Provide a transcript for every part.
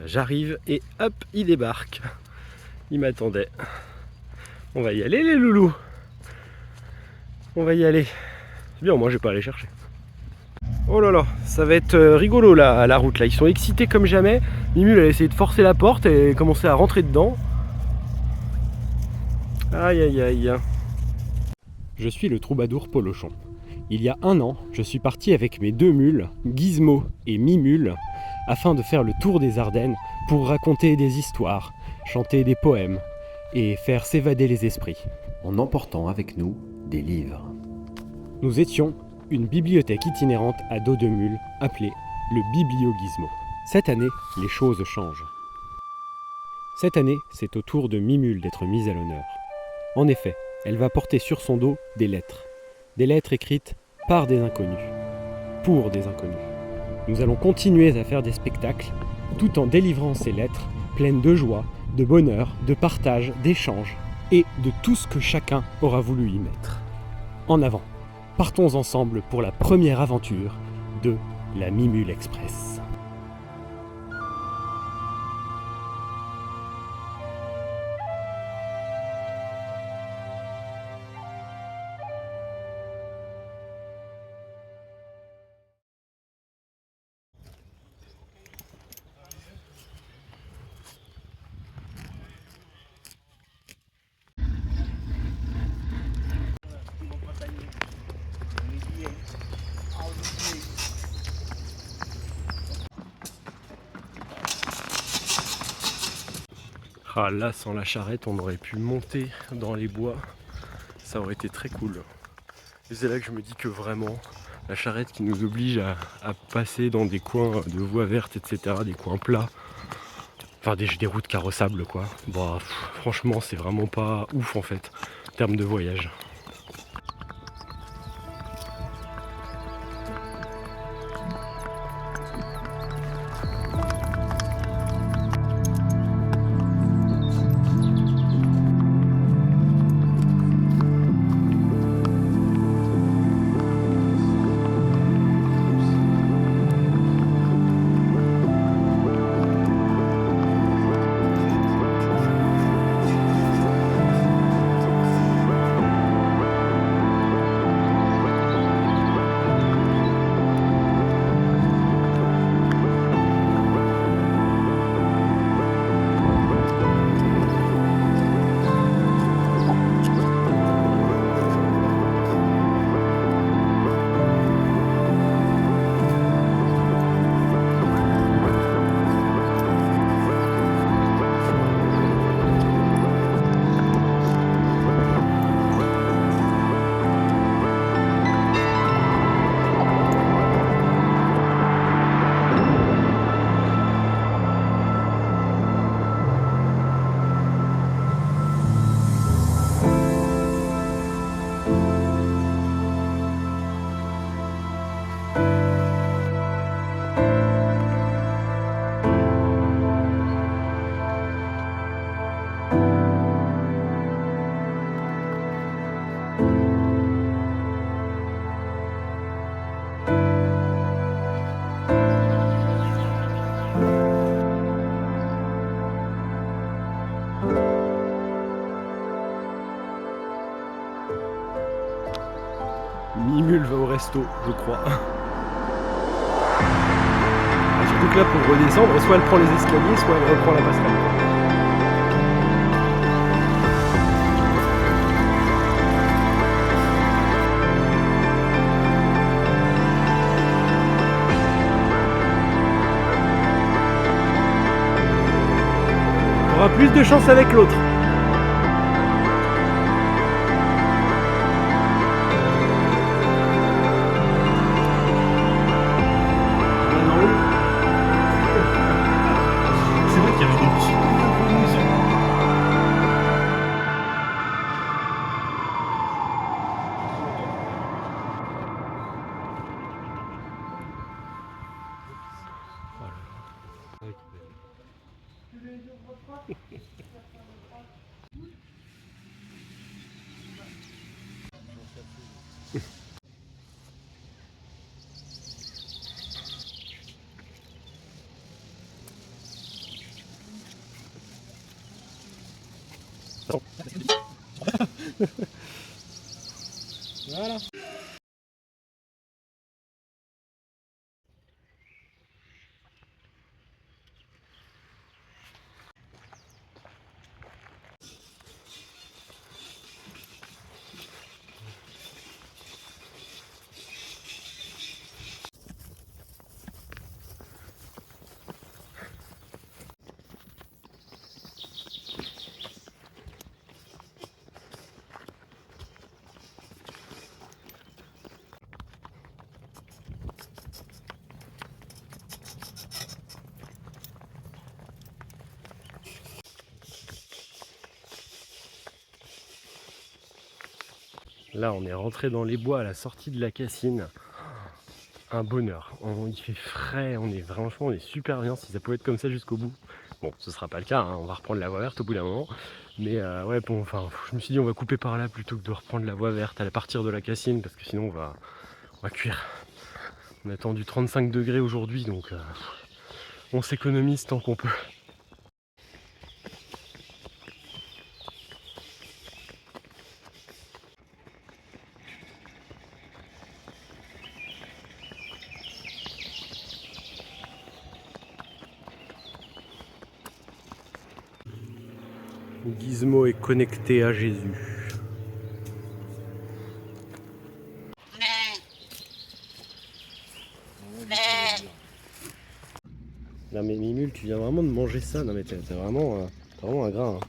j'arrive et hop, il débarque. Il m'attendait. On va y aller les loulous. On va y aller. C'est bien, moi je vais pas aller chercher. Oh là là, ça va être rigolo là, la route là. Ils sont excités comme jamais. Mimule a essayé de forcer la porte et commencer à rentrer dedans. Aïe aïe aïe. Je suis le troubadour Polochon. Il y a 1 an, je suis parti avec mes 2 mules, Gizmo et Mimule, afin de faire le tour des Ardennes pour raconter des histoires, chanter des poèmes et faire s'évader les esprits. En emportant avec nous des livres. Nous étions une bibliothèque itinérante à dos de mule appelée le Biblio-Gizmo. Cette année, les choses changent. Cette année, c'est au tour de Mimule d'être mise à l'honneur. En effet, elle va porter sur son dos des lettres. Des lettres écrites par des inconnus, pour des inconnus. Nous allons continuer à faire des spectacles, tout en délivrant ces lettres pleines de joie, de bonheur, de partage, d'échange, et de tout ce que chacun aura voulu y mettre. En avant, partons ensemble pour la première aventure de la Mimule Express. Ah là, sans la charrette, on aurait pu monter dans les bois. Ça aurait été très cool. Et c'est là que je me dis que vraiment, la charrette qui nous oblige à passer dans des coins de voies vertes, etc., des coins plats, enfin des routes carrossables quoi. Bah, franchement, c'est vraiment pas ouf en fait, en termes de voyage. Mimule va au resto, je crois. Surtout que là, pour redescendre, soit elle prend les escaliers, soit elle reprend la passerelle. On aura plus de chance avec l'autre. Voilà. Là, on est rentré dans les bois à la sortie de la Cassine. Un bonheur. Il fait frais, franchement, on est super bien. Si ça pouvait être comme ça jusqu'au bout. Bon, ce sera pas le cas, hein, on va reprendre la voie verte au bout d'un moment. Mais ouais, bon, enfin, je me suis dit, on va couper par là plutôt que de reprendre la voie verte à partir de la Cassine, parce que sinon, on va cuire. On a attendu 35 degrés aujourd'hui, donc on s'économise tant qu'on peut. Gizmo est connecté à Jésus. Non mais Mimule, tu viens vraiment de manger ça. Non mais t'es vraiment un gras. Hein.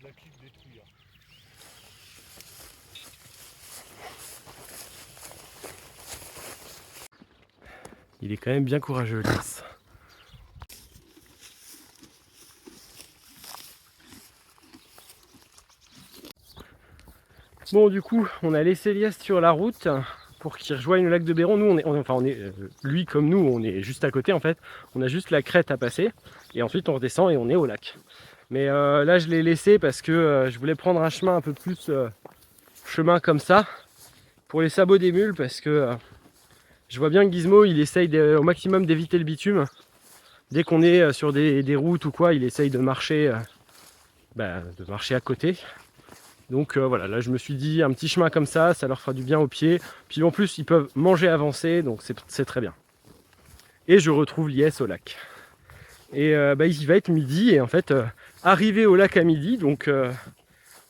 La clip détruire. Il est quand même bien courageux, Lys. Bon, du coup, on a laissé Lies sur la route pour qu'il rejoigne le lac de Béron. Nous, lui comme nous, on est juste à côté en fait. On a juste la crête à passer et ensuite on redescend et on est au lac. Mais là, je l'ai laissé parce que je voulais prendre un chemin un peu plus chemin comme ça pour les sabots des mules parce que je vois bien que Gizmo, il essaye au maximum d'éviter le bitume. Dès qu'on est sur des routes ou quoi, il essaye de marcher à côté. Donc voilà, là je me suis dit un petit chemin comme ça leur fera du bien aux pieds. Puis en plus ils peuvent manger avancé, donc c'est très bien. Et je retrouve Lies au lac. Et il va être midi et en fait arrivé au lac à midi, donc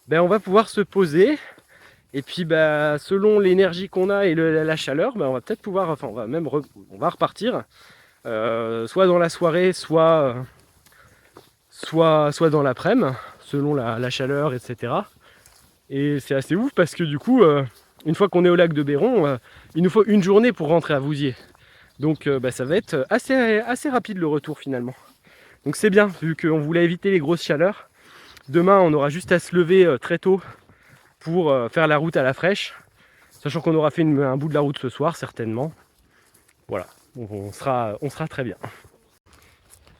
on va pouvoir se poser. Et puis selon l'énergie qu'on a et la chaleur, on va peut-être pouvoir, on va repartir. Soit dans la soirée, soit dans l'après-midi, selon la chaleur, etc. Et c'est assez ouf parce que du coup, une fois qu'on est au lac de Béron, il nous faut une journée pour rentrer à Vouziers. Donc ça va être assez rapide le retour finalement. Donc c'est bien, vu qu'on voulait éviter les grosses chaleurs. Demain, on aura juste à se lever très tôt pour faire la route à la fraîche. Sachant qu'on aura fait un bout de la route ce soir, certainement. Voilà, on sera très bien.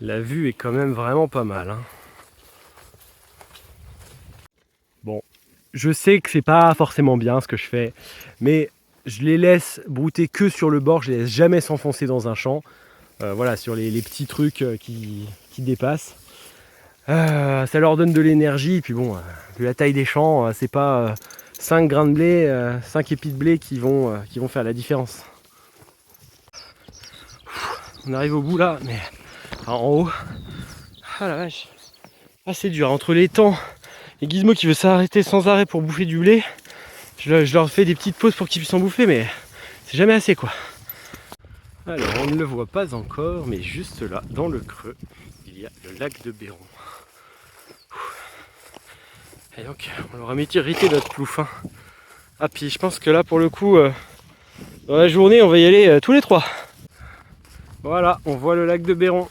La vue est quand même vraiment pas mal. Hein. Bon, je sais que c'est pas forcément bien ce que je fais, mais je les laisse brouter que sur le bord, je les laisse jamais s'enfoncer dans un champ. Voilà, sur les petits trucs qui dépassent. Ça leur donne de l'énergie, et puis bon, vu la taille des champs, c'est pas 5 grains de blé, 5 épis de blé qui vont faire la différence. On arrive au bout là, mais en haut. Ah la vache. Ah c'est dur, entre les temps et Gizmo qui veut s'arrêter sans arrêt pour bouffer du blé, je leur fais des petites pauses pour qu'ils puissent en bouffer, mais c'est jamais assez quoi. Alors on ne le voit pas encore, mais juste là, dans le creux, il y a le lac de Béron. Et donc on aura météorité notre plouf. Hein. Ah puis je pense que là pour le coup, dans la journée on va y aller tous les trois. Voilà, on voit le lac de Béron,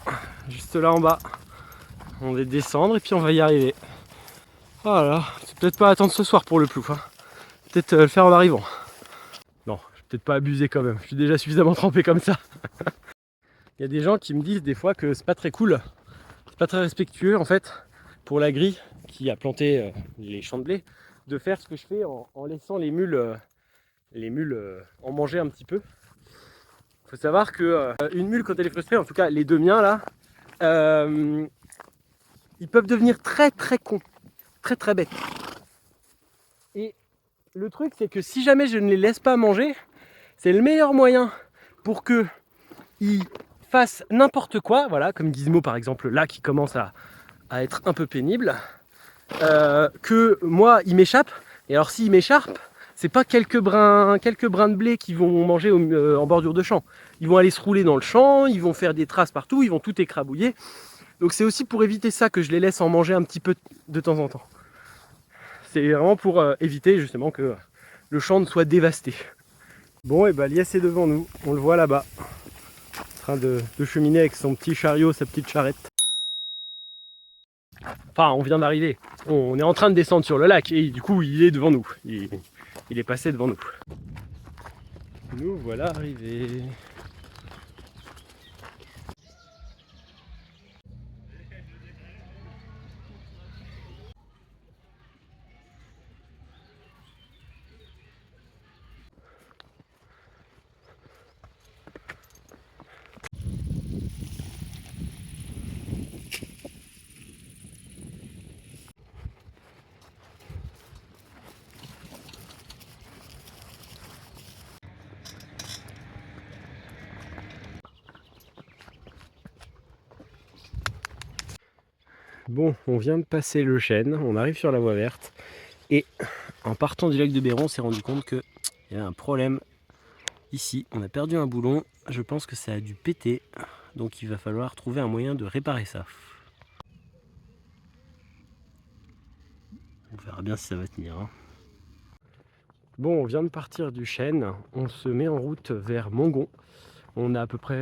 juste là en bas. On va descendre et puis on va y arriver. Voilà, c'est peut-être pas attendre ce soir pour le plouf. Hein. Peut-être le faire en arrivant. Non, je vais peut-être pas abuser quand même. Je suis déjà suffisamment trempé comme ça. Il y a des gens qui me disent des fois que c'est pas très cool. C'est pas très respectueux en fait pour la grille qui a planté les champs de blé de faire ce que je fais en laissant les mules en manger un petit peu. Faut savoir que une mule, quand elle est frustrée, en tout cas les deux miens là, ils peuvent devenir très très cons, très très bêtes. Et le truc, c'est que si jamais je ne les laisse pas manger, c'est le meilleur moyen pour qu'ils fassent n'importe quoi, voilà, comme Gizmo par exemple là qui commence à être un peu pénible, que moi il m'échappe. Et alors s'il m'échappe, c'est pas quelques brins de blé qui vont manger en bordure de champ. Ils vont aller se rouler dans le champ, ils vont faire des traces partout, ils vont tout écrabouiller. Donc c'est aussi pour éviter ça que je les laisse en manger un petit peu de temps en temps. C'est vraiment pour éviter justement que le champ ne soit dévasté. Bon, et bah Lies est devant nous, on le voit là-bas, en train de cheminer avec son petit chariot, sa petite charrette. Enfin, on vient d'arriver, on est en train de descendre sur le lac et du coup il est devant nous, il est passé devant nous. Nous voilà arrivés. Bon, on vient de passer le chêne, on arrive sur la voie verte et en partant du lac de Béron, on s'est rendu compte qu'il y a un problème ici. On a perdu un boulon, je pense que ça a dû péter, donc il va falloir trouver un moyen de réparer ça. On verra bien si ça va tenir. Hein. Bon, on vient de partir du chêne, on se met en route vers Mongon. On a à peu près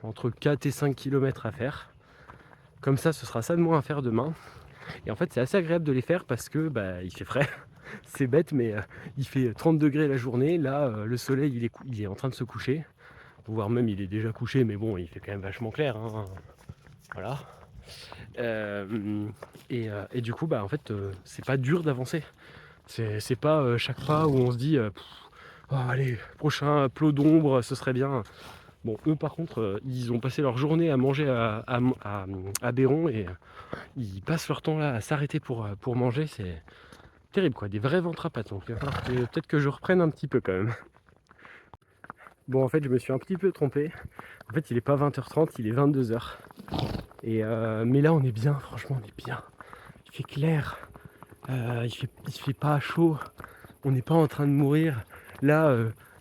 entre 4 et 5 km à faire. Comme ça, ce sera ça de moins à faire demain. Et en fait, c'est assez agréable de les faire parce que il fait frais. C'est bête, mais il fait 30 degrés la journée. Là, le soleil, il est en train de se coucher. Voire même, il est déjà couché, mais bon, il fait quand même vachement clair. Hein. Voilà. Et du coup, en fait, c'est pas dur d'avancer. C'est pas chaque pas où on se dit oh, allez, prochain plot d'ombre, ce serait bien. Bon, eux par contre, ils ont passé leur journée à manger à Béron et ils passent leur temps là à s'arrêter pour manger. C'est terrible quoi, des vrais ventres à pattes. Donc peut-être que je reprenne un petit peu quand même. Bon, en fait, je me suis un petit peu trompé. En fait, il est pas 20h30, il est 22h. Mais là, on est bien, franchement, on est bien. Il fait clair, il fait pas chaud, on n'est pas en train de mourir. Là,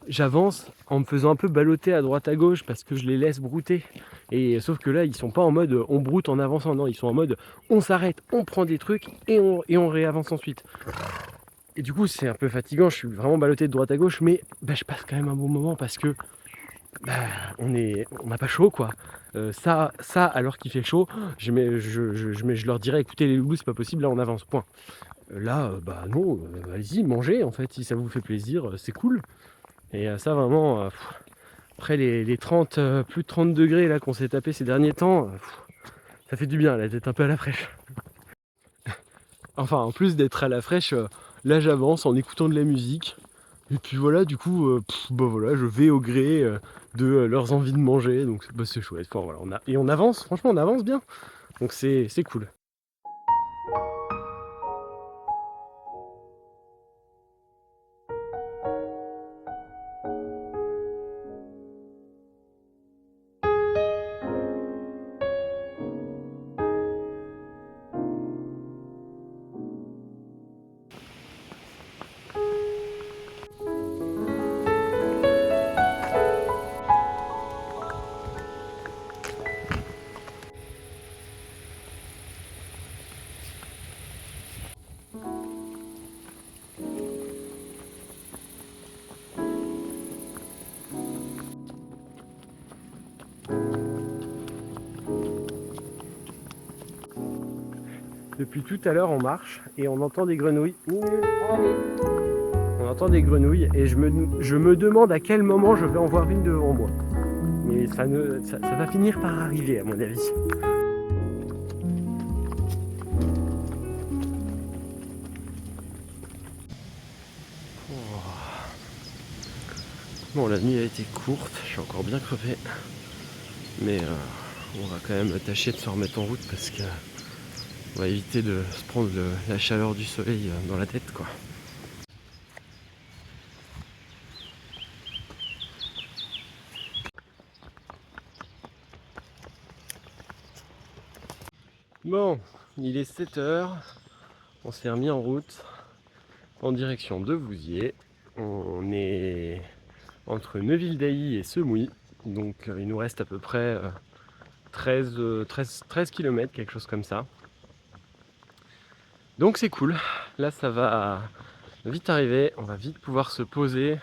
j'avance en me faisant un peu balloter à droite à gauche parce que je les laisse brouter. Et sauf que là, ils sont pas en mode on broute en avançant, non, ils sont en mode on s'arrête, on prend des trucs et on réavance ensuite. Et du coup, c'est un peu fatigant, je suis vraiment ballotté de droite à gauche, mais je passe quand même un bon moment parce que on n'a pas chaud quoi. Ça alors qu'il fait chaud, je leur dirais écoutez les loulous, c'est pas possible, là on avance, point. Là, non, allez-y, mangez en fait, si ça vous fait plaisir, c'est cool. Et ça vraiment, après les 30, plus de 30 degrés là qu'on s'est tapé ces derniers temps, ça fait du bien là d'être un peu à la fraîche. Enfin, en plus d'être à la fraîche, là j'avance en écoutant de la musique. Et puis voilà, du coup, voilà, je vais au gré de leurs envies de manger, donc c'est chouette. Enfin, voilà, on avance, franchement on avance bien, donc c'est cool. Depuis tout à l'heure on marche et on entend des grenouilles. On entend des grenouilles et je me demande à quel moment je vais en voir une devant moi. Mais ça va finir par arriver à mon avis. Bon, la nuit a été courte, je suis encore bien crevé. Mais on va quand même tâcher de se remettre en route parce que on va éviter de se prendre la chaleur du soleil dans la tête, quoi. Bon, il est 7h, on s'est remis en route en direction de Vouziers. On est entre Neuville-d'Ailly et Semouy, donc il nous reste à peu près 13 km, quelque chose comme ça. Donc c'est cool, là ça va vite arriver, on va vite pouvoir se poser.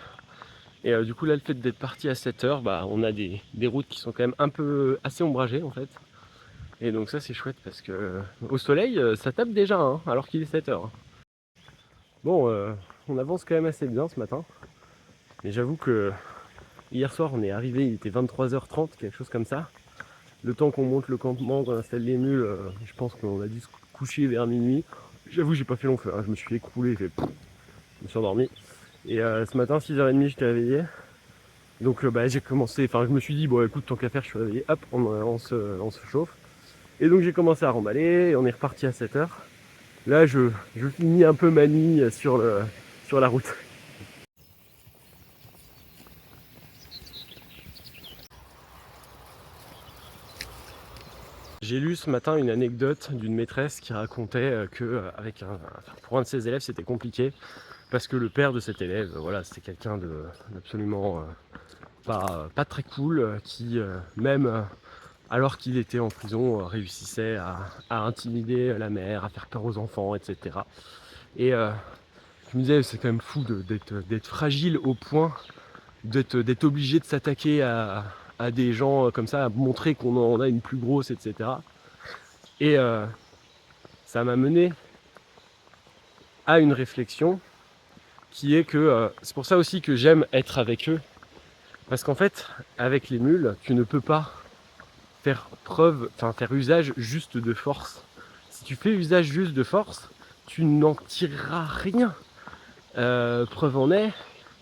Et du coup là le fait d'être parti à 7h, bah, on a des routes qui sont quand même un peu assez ombragées en fait. Et donc ça c'est chouette parce que au soleil ça tape déjà hein, alors qu'il est 7h. Bon on avance quand même assez bien ce matin. Mais j'avoue que hier soir on est arrivé, il était 23h30, quelque chose comme ça. Le temps qu'on monte le campement, qu'on installe les mules, je pense qu'on a dû se coucher vers minuit. J'avoue j'ai pas fait long feu, hein. Je me suis écroulé, je me suis endormi. Et ce matin 6h30 j'étais réveillé. Donc j'ai commencé, enfin je me suis dit bon écoute tant qu'à faire je suis réveillé, hop on se chauffe. Et donc j'ai commencé à remballer et on est reparti à 7h. Là je finis un peu ma nuit sur la route. J'ai lu ce matin une anecdote d'une maîtresse qui racontait que pour un de ses élèves c'était compliqué parce que le père de cet élève, voilà, c'était quelqu'un d'absolument pas très cool, qui même alors qu'il était en prison réussissait à intimider la mère, à faire peur aux enfants, etc. Et je me disais c'est quand même fou d'être fragile au point d'être obligé de s'attaquer à des gens comme ça, à montrer qu'on en a une plus grosse, etc. Et ça m'a mené à une réflexion qui est que c'est pour ça aussi que j'aime être avec eux. Parce qu'en fait, avec les mules, tu ne peux pas faire usage juste de force. Si tu fais usage juste de force, tu n'en tireras rien. Preuve en est,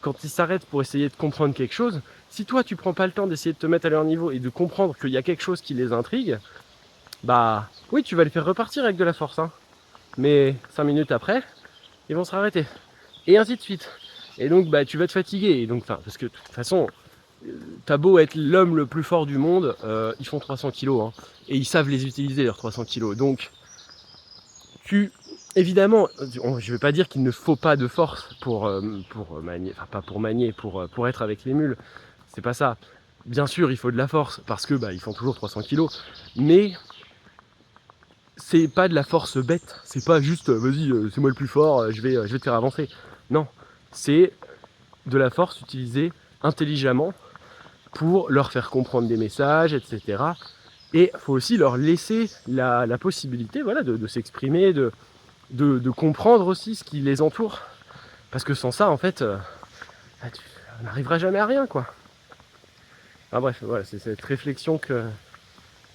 quand ils s'arrêtent pour essayer de comprendre quelque chose, si toi tu prends pas le temps d'essayer de te mettre à leur niveau et de comprendre qu'il y a quelque chose qui les intrigue, bah oui tu vas les faire repartir avec de la force, hein. Mais 5 minutes après, ils vont se arrêter. Et ainsi de suite. Et donc bah tu vas te fatiguer. Et donc, parce que de toute façon, t'as beau être l'homme le plus fort du monde, ils font 300 kilos, hein, et ils savent les utiliser leurs 300 kilos. Donc évidemment, je vais pas dire qu'il ne faut pas de force pour manier, enfin pas pour manier, pour être avec les mules. C'est pas ça. Bien sûr, il faut de la force parce que ils font toujours 300 kilos, mais c'est pas de la force bête. C'est pas juste vas-y, c'est moi le plus fort, je vais te faire avancer. Non, c'est de la force utilisée intelligemment pour leur faire comprendre des messages, etc. Et il faut aussi leur laisser la possibilité, voilà, de s'exprimer, de comprendre aussi ce qui les entoure. Parce que sans ça, en fait, on n'arrivera jamais à rien, quoi. Enfin bref, voilà, c'est cette réflexion que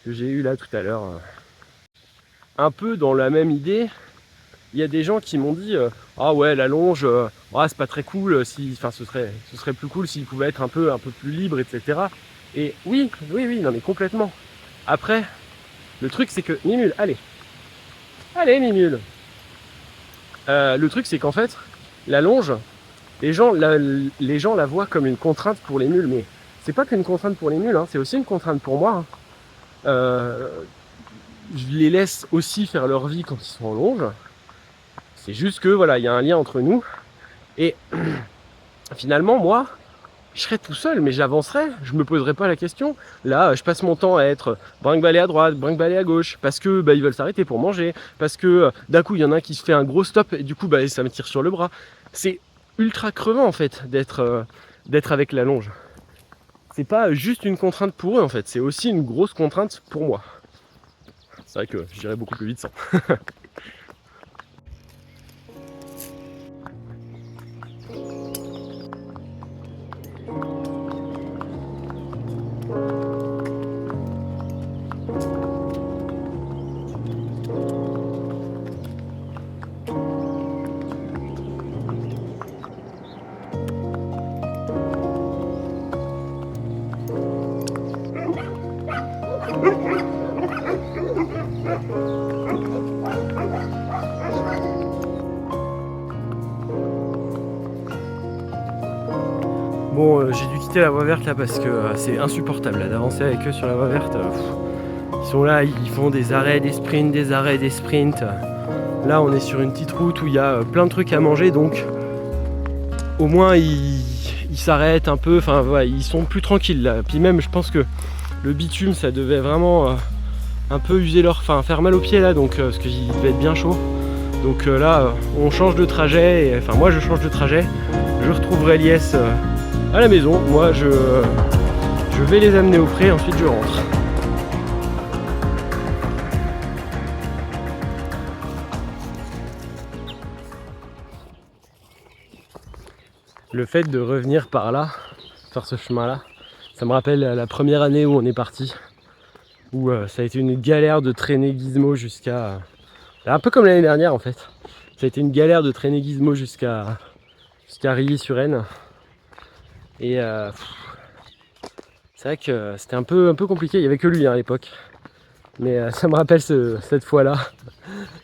j'ai eue là tout à l'heure. Un peu dans la même idée, il y a des gens qui m'ont dit ah ouais, la longe, c'est pas très cool, ce serait plus cool s'il pouvait être un peu plus libre, etc. Et oui, non mais complètement. Après, le truc c'est que, Mimule, allez, Mimule. Le truc c'est qu'en fait, la longe, les gens la voient comme une contrainte pour les mules, mais c'est pas qu'une contrainte pour les mules, hein, c'est aussi une contrainte pour moi. Hein. Je les laisse aussi faire leur vie quand ils sont en longe. C'est juste que voilà, il y a un lien entre nous. Et finalement, moi, je serais tout seul, mais j'avancerais, je me poserais pas la question. Là, je passe mon temps à être brinque-ballé à droite, brinque-ballé à gauche, parce que ils veulent s'arrêter pour manger, parce que d'un coup il y en a un qui se fait un gros stop et du coup ça me tire sur le bras. C'est ultra crevant en fait d'être avec la longe. C'est pas juste une contrainte pour eux en fait, c'est aussi une grosse contrainte pour moi. C'est vrai que j'irais beaucoup plus vite sans. Bon, j'ai dû quitter la voie verte là parce que c'est insupportable là, d'avancer avec eux sur la voie verte. Ils sont là, ils font des arrêts, des sprints, des arrêts, des sprints. Là on est sur une petite route où il y a plein de trucs à manger, donc au moins ils s'arrêtent un peu, enfin voilà, ils sont plus tranquilles là. Puis même je pense que le bitume ça devait vraiment un peu user leur, enfin faire mal aux pieds là, donc parce qu'il devait être bien chaud. Donc là on change de trajet, et, enfin moi je change de trajet, je retrouverai Lies à la maison. Moi je vais les amener au pré, ensuite je rentre. Le fait de revenir par là, faire ce chemin là, ça me rappelle la première année où on est parti, où ça a été une galère de traîner Gizmo jusqu'à... un peu comme l'année dernière en fait. Ça a été une galère de traîner Gizmo jusqu'à Rilly-sur-Aisne. Et c'est vrai que c'était un peu compliqué, il n'y avait que lui à l'époque. Mais ça me rappelle cette fois-là.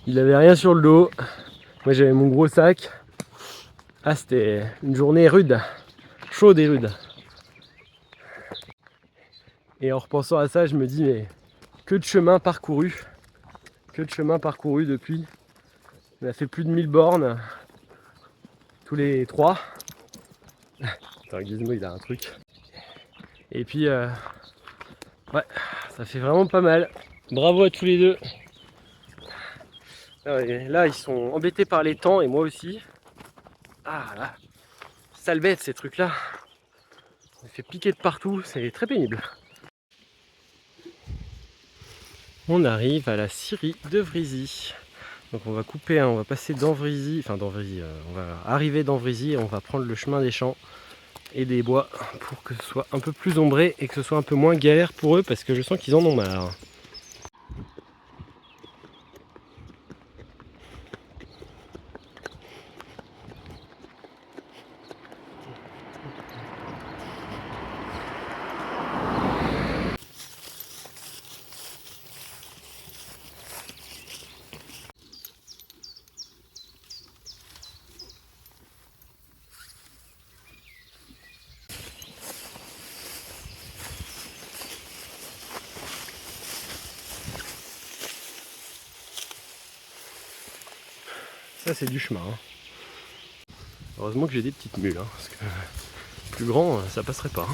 Il avait rien sur le dos. Moi j'avais mon gros sac. Ah, c'était une journée rude, chaude et rude. Et en repensant à ça, je me dis, mais que de chemin parcouru. Que de chemin parcouru depuis. On a fait plus de 1000 bornes. Tous les 3. Attends, Gizmo, il a un truc. Et puis, ouais, ça fait vraiment pas mal. Bravo à tous les deux. Là, ils sont embêtés par les temps et moi aussi. Ah là, sale bête ces trucs-là. On fait piquer de partout, c'est très pénible. On arrive à la scierie de Vrizy. Donc on va couper, on va passer dans Vrizy, enfin dans Vrizy, on va arriver dans Vrizy et on va prendre le chemin des champs et des bois pour que ce soit un peu plus ombré et que ce soit un peu moins galère pour eux parce que je sens qu'ils en ont marre. Ça c'est du chemin. Heureusement que j'ai des petites mules, parce que plus grand ça passerait pas.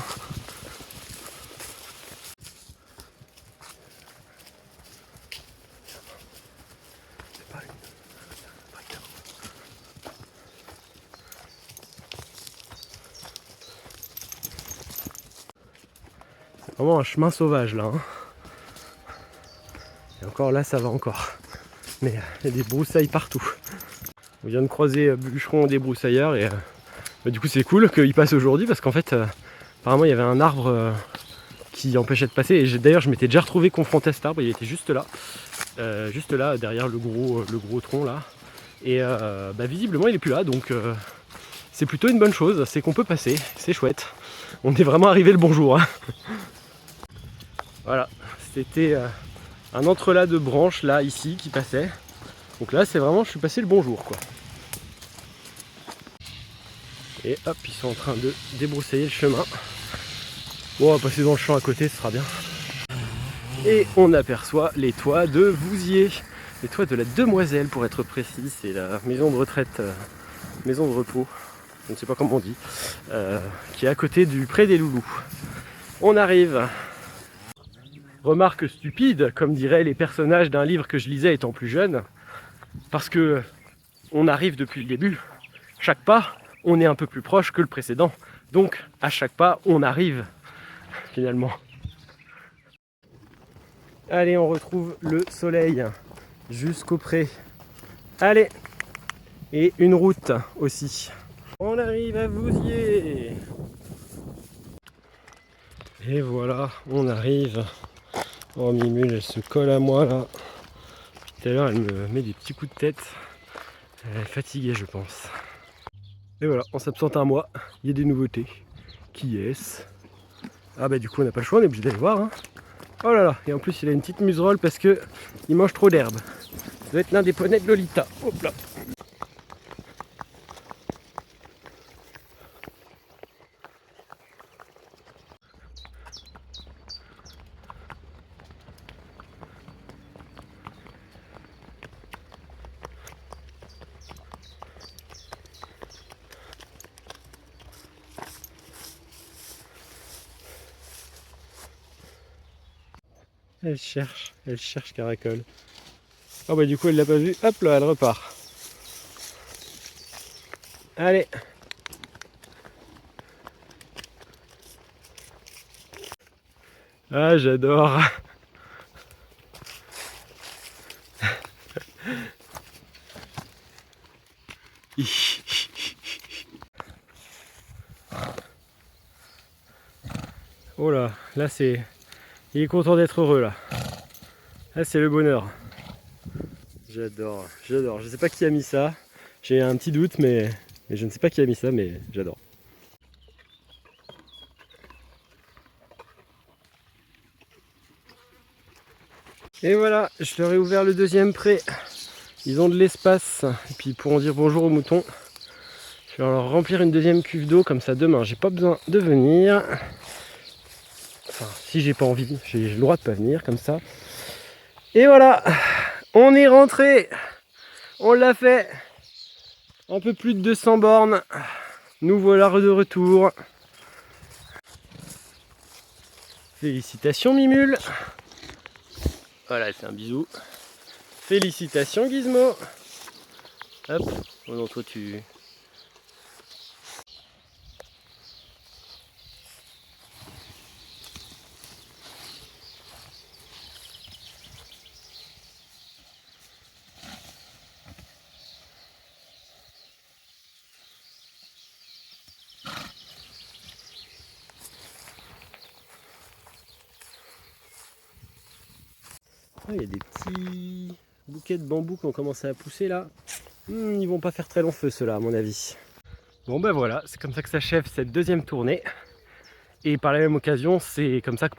C'est vraiment un chemin sauvage là. Et encore là ça va encore. Mais il y a des broussailles partout. On vient de croiser Bûcheron des broussailleurs et du coup c'est cool qu'il passe aujourd'hui parce qu'en fait apparemment il y avait un arbre qui empêchait de passer et d'ailleurs je m'étais déjà retrouvé confronté à cet arbre, il était juste là derrière le gros tronc là et visiblement il est plus là, donc c'est plutôt une bonne chose, c'est qu'on peut passer, c'est chouette, on est vraiment arrivé le bonjour. Voilà, c'était un entrelac de branches là ici qui passait. Donc là c'est vraiment, je suis passé le bonjour quoi. Et hop, ils sont en train de débroussailler le chemin. Bon, on va passer dans le champ à côté, ce sera bien. Et on aperçoit les toits de Vouziers. Les toits de la Demoiselle pour être précis. C'est la maison de retraite, maison de repos, je ne sais pas comment on dit, qui est à côté du Pré des Loulous. On arrive. Remarque stupide, comme diraient les personnages d'un livre que je lisais étant plus jeune. Parce que on arrive depuis le début. Chaque pas, on est un peu plus proche que le précédent. Donc, à chaque pas, on arrive, finalement. Allez, on retrouve le soleil jusqu'au pré. Allez, et une route aussi. On arrive à Vouziers. Et voilà, on arrive. Oh, Mimule, elle se colle à moi, là. Tout à l'heure, elle me met des petits coups de tête. Elle est fatiguée, je pense. Et voilà, en s'absentant un mois, il y a des nouveautés. Qui est-ce? Ah bah du coup on n'a pas le choix, on est obligé d'aller voir. Oh là là, et en plus il a une petite muserolle parce que il mange trop d'herbe. Ça doit être l'un des poneys de Lolita. Hop là. Elle cherche Caracol. Oh bah du coup elle l'a pas vu, hop là elle repart. Allez. Ah j'adore. Oh là c'est... Il est content d'être heureux là. Là c'est le bonheur. J'adore. Je sais pas qui a mis ça. J'ai un petit doute mais je ne sais pas qui a mis ça mais j'adore. Et voilà, je leur ai ouvert le deuxième pré. Ils ont de l'espace et puis ils pourront dire bonjour aux moutons. Je vais leur remplir une deuxième cuve d'eau comme ça demain j'ai pas besoin de venir. Enfin si j'ai pas envie, j'ai le droit de pas venir comme ça. Et voilà, on est rentré. On l'a fait. Un peu plus de 200 bornes. Nous voilà de retour. Félicitations Mimule. Voilà, c'est un bisou. Félicitations Gizmo. Hop, oh non toi tu... Il y a des petits bouquets de bambou qui ont commencé à pousser là. Ils vont pas faire très long feu ceux-là à mon avis. Bon ben voilà, c'est comme ça que s'achève cette deuxième tournée. Et par la même occasion, c'est comme ça que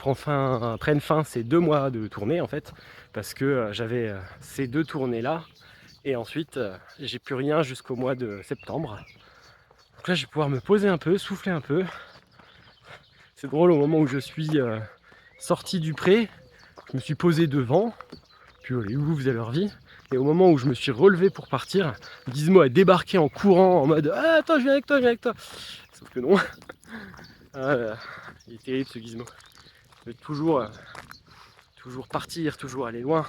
prennent fin ces 2 mois de tournée en fait. Parce que j'avais ces 2 tournées là. Et ensuite, j'ai plus rien jusqu'au mois de septembre. Donc là, je vais pouvoir me poser un peu, souffler un peu. C'est drôle, au moment où je suis sorti du pré, je me suis posé devant. Puis les oufs à leur vie. Et au moment où je me suis relevé pour partir, Gizmo a débarqué en courant en mode ah, attends, je viens avec toi. Sauf que non. Ah, il est terrible ce Gizmo. Il veut toujours partir, toujours aller loin.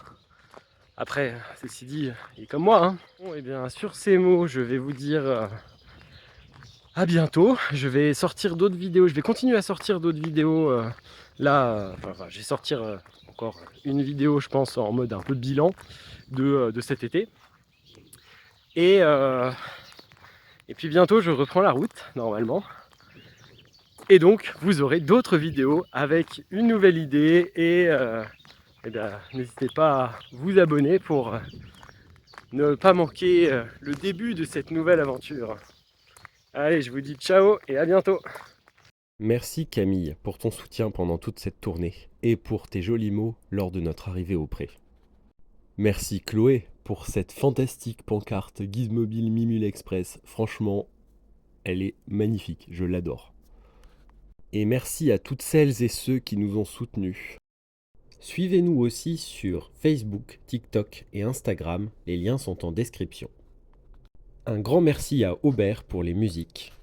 Après, ceci dit, il est comme moi. Hein. Bon, et bien sur ces mots, je vais vous dire à bientôt. Je vais sortir d'autres vidéos. Je vais continuer à sortir d'autres vidéos. Là, je vais sortir encore une vidéo, je pense, en mode un peu de bilan de cet été. Et puis bientôt, je reprends la route, normalement. Et donc, vous aurez d'autres vidéos avec une nouvelle idée. Et n'hésitez pas à vous abonner pour ne pas manquer le début de cette nouvelle aventure. Allez, je vous dis ciao et à bientôt. Merci Camille pour ton soutien pendant toute cette tournée et pour tes jolis mots lors de notre arrivée au pré. Merci Chloé pour cette fantastique pancarte Gizmobil Mimule Express. Franchement, elle est magnifique, je l'adore. Et merci à toutes celles et ceux qui nous ont soutenus. Suivez-nous aussi sur Facebook, TikTok et Instagram, les liens sont en description. Un grand merci à Aubert pour les musiques.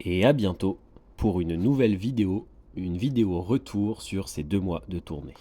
Et à bientôt pour une nouvelle vidéo, une vidéo retour sur ces 2 mois de tournée.